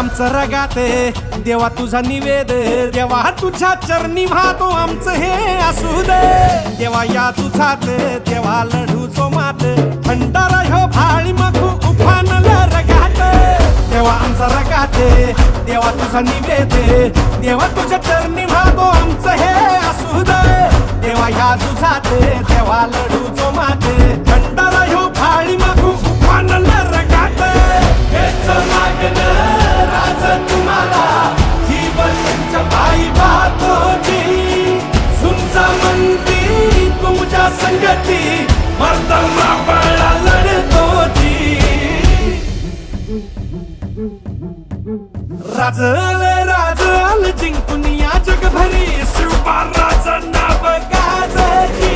आमचं रगाते देवा तुझा निवेद, देवा तुझ्या चरणी वाहतो आमचं हे असू दे. देवा या तुझात देवा लढू जो मात, भंडारा ह्यो भाळी मखू उफानल रगात. देवा आमचा रगाते देवा तुझा निवेद, देवा तुझ्या चरणी वाहतो आमचं हे असू दे. देवा या तुझात देवा लढू जो मात, भंडारा ह्यो भाळी मखू उफानल रगात. हेच मागणं राज तुम्हाला जीवनच्या पायी वाहतोची, सुंचा म्हणती तुमच्या संगती मर्दमा बळा लढतोची. राजल जिंकून या जगभरी शिवबाराचं नाव गाजची.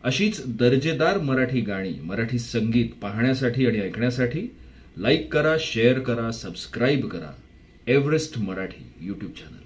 अशीच दर्जेदार मराठी गाणी, मराठी संगीत पाहण्यासाठी आणि ऐकण्यासाठी लाईक करा, शेअर करा, सबस्क्राईब करा एव्हरेस्ट मराठी यूट्यूब चॅनल.